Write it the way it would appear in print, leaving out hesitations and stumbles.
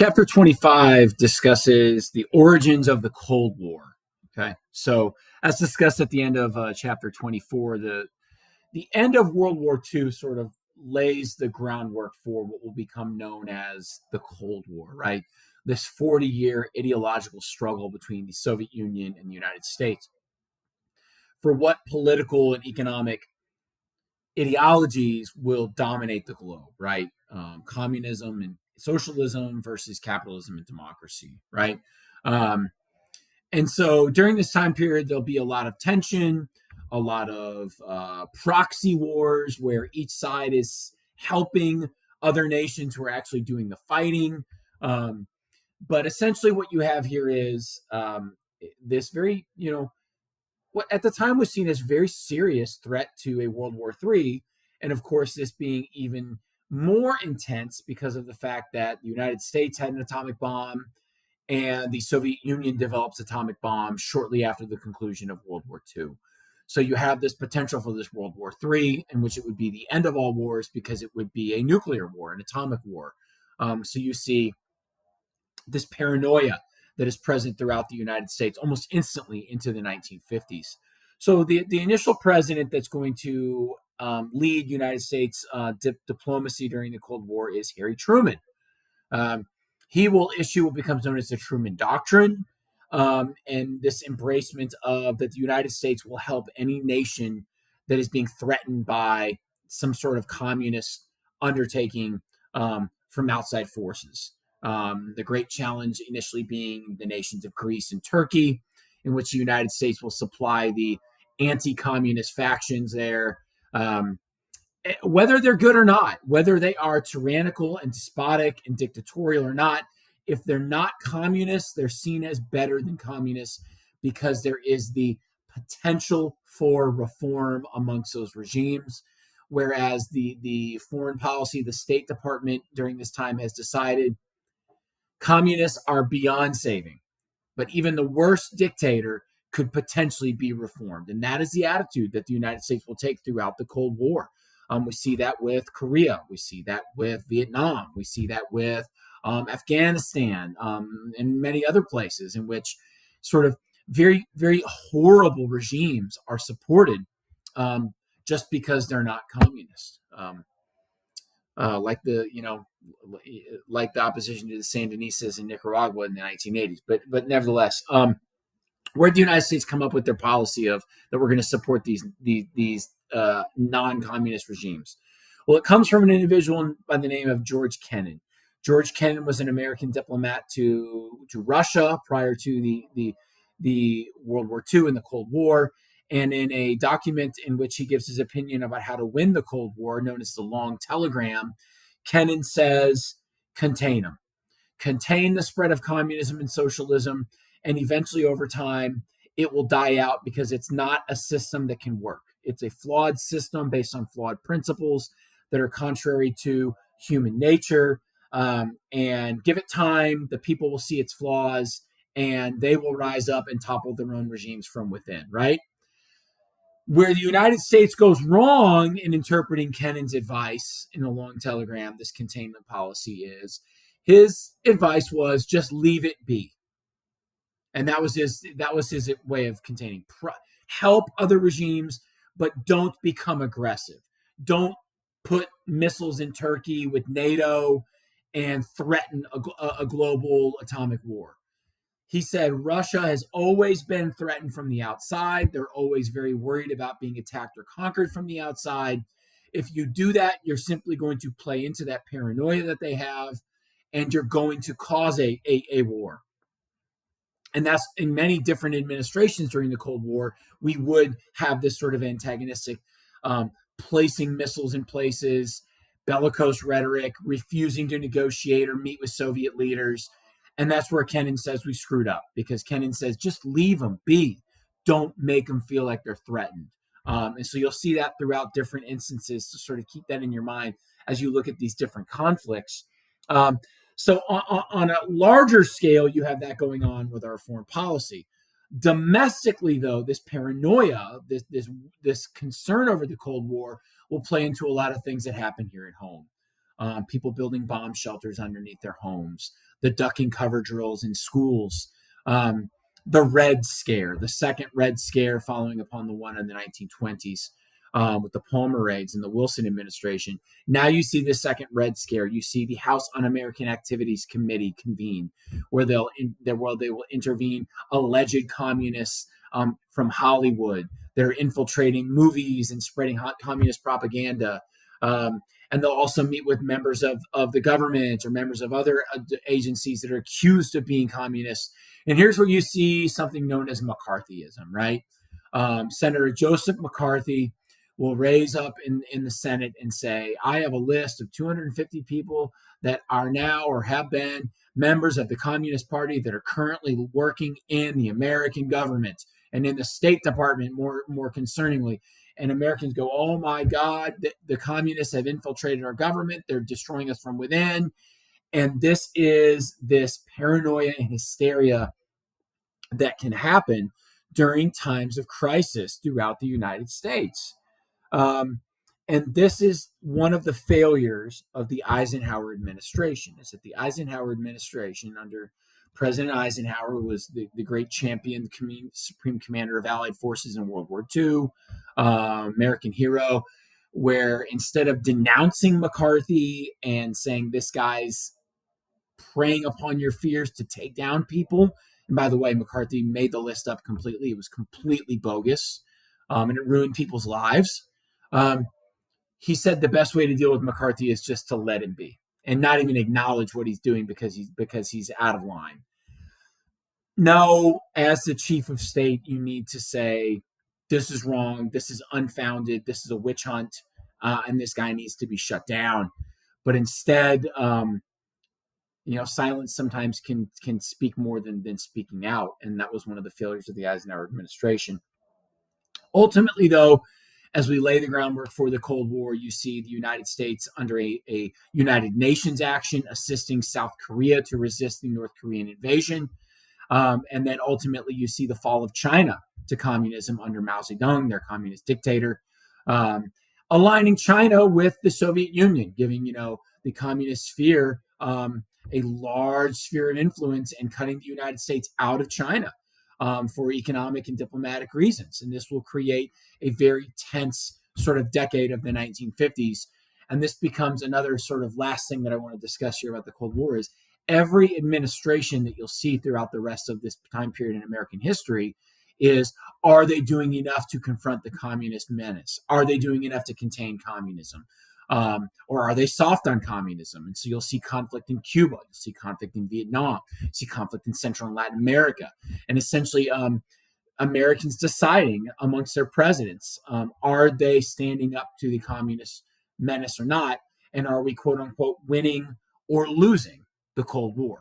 Chapter 25 discusses the origins of the Cold War. Okay, so as discussed at the end of chapter 24, the end of World War II sort of lays the groundwork for what will become known as the Cold War, right? This 40-year ideological struggle between the Soviet Union and the United States for what political and economic ideologies will dominate the globe, right? Communism and socialism versus capitalism and democracy, right? Um, and so during this time period, there'll be a lot of tension, a lot of proxy wars where each side is helping other nations who are actually doing the fighting. Um, but essentially, what you have here is this very, what at the time was seen as very serious threat to a World War III. And of course, this being even more intense because of the fact that the United States had an atomic bomb and the Soviet Union develops atomic bombs shortly after the conclusion of World War II. So you have this potential for this World War III, in which it would be the end of all wars because it would be a nuclear war, an atomic war. So you see this paranoia that is present throughout the United States almost instantly into the 1950s. So the initial president that's going to lead United States diplomacy during the Cold War is Harry Truman. Um, he will issue what becomes known as the Truman Doctrine, and this embracement of that the United States will help any nation that is being threatened by some sort of communist undertaking from outside forces. The great challenge initially being the nations of Greece and Turkey, in which the United States will supply the anti-communist factions there. Whether they're good or not, whether they are tyrannical and despotic and dictatorial or not, if they're not communists, they're seen as better than communists because there is the potential for reform amongst those regimes. Whereas the foreign policy, the State Department during this time has decided communists are beyond saving, but even the worst dictator could potentially be reformed. And that is the attitude that the United States will take throughout the Cold War. We see that with Korea. We see that with Vietnam. We see that with Afghanistan and many other places in which sort of very, very horrible regimes are supported just because they're not communist. Like the opposition to the Sandinistas in Nicaragua in the 1980s. But nevertheless, where did the United States come up with their policy of that we're going to support these non-communist regimes? Well, it comes from an individual by the name of George Kennan. George Kennan was an American diplomat to Russia prior to the World War II and the Cold War. And in a document in which he gives his opinion about how to win the Cold War, known as the Long Telegram, Kennan says, contain them. Contain the spread of communism and socialism, and eventually over time, it will die out because it's not a system that can work. It's a flawed system based on flawed principles that are contrary to human nature. And give it time, the people will see its flaws, and they will rise up and topple their own regimes from within, right? Where the United States goes wrong in interpreting Kennan's advice in the Long Telegram, this containment policy is, his advice was just leave it be. And that was his way of containing. Help other regimes, but don't become aggressive. Don't put missiles in Turkey with NATO and threaten a global atomic war. He said Russia has always been threatened from the outside. They're always very worried about being attacked or conquered from the outside. If you do that, you're simply going to play into that paranoia that they have, and you're going to cause a war. And that's in many different administrations during the Cold War, we would have this sort of antagonistic placing missiles in places, bellicose rhetoric, refusing to negotiate or meet with Soviet leaders. And that's where Kennan says we screwed up, because Kennan says, just leave them be. Don't make them feel like they're threatened. And so you'll see that throughout different instances, to sort of keep that in your mind as you look at these different conflicts. So on a larger scale, you have that going on with our foreign policy. Domestically, though, this paranoia, this concern over the Cold War will play into a lot of things that happen here at home. people building bomb shelters underneath their homes, the duck and cover drills in schools, the Red Scare, the second Red Scare following upon the one in the 1920s with the Palmer raids and the Wilson administration. Now you see the second Red Scare. You see the House Un-American Activities Committee convene, where they will intervene alleged communists from Hollywood. They're infiltrating movies and spreading communist propaganda. And they'll also meet with members of the government or members of other agencies that are accused of being communists. And here's where you see something known as McCarthyism, right? Senator Joseph McCarthy will raise up in the Senate and say, I have a list of 250 people that are now or have been members of the Communist Party that are currently working in the American government and in the State Department, more concerningly. And Americans go, oh my God, the communists have infiltrated our government. They're destroying us from within. And this is this paranoia and hysteria that can happen during times of crisis throughout the United States. And this is one of the failures of the Eisenhower administration, is that the Eisenhower administration under President Eisenhower, who was the great champion, supreme commander of Allied forces in World War II, American hero, where instead of denouncing McCarthy and saying this guy's preying upon your fears to take down people, and by the way, McCarthy made the list up completely. It was completely bogus, and it ruined people's lives. He said the best way to deal with McCarthy is just to let him be and not even acknowledge what he's doing because he's out of line. No, as the chief of state, you need to say, this is wrong, this is unfounded, this is a witch hunt, and this guy needs to be shut down. But instead, silence sometimes can speak more than speaking out, and that was one of the failures of the Eisenhower administration. Ultimately, though, as we lay the groundwork for the Cold War, you see the United States under a United Nations action assisting South Korea to resist the North Korean invasion. And then ultimately you see the fall of China to communism under Mao Zedong, their communist dictator, aligning China with the Soviet Union, giving, the communist sphere a large sphere of influence and cutting the United States out of China. For economic and diplomatic reasons. And this will create a very tense sort of decade of the 1950s. And this becomes another sort of last thing that I want to discuss here about the Cold War is every administration that you'll see throughout the rest of this time period in American history is, are they doing enough to confront the communist menace? Are they doing enough to contain communism? Or are they soft on communism? And so you'll see conflict in Cuba, you'll see conflict in Vietnam, you'll see conflict in Central and Latin America, and essentially Americans deciding amongst their presidents, are they standing up to the communist menace or not? And are we, quote unquote, winning or losing the Cold War?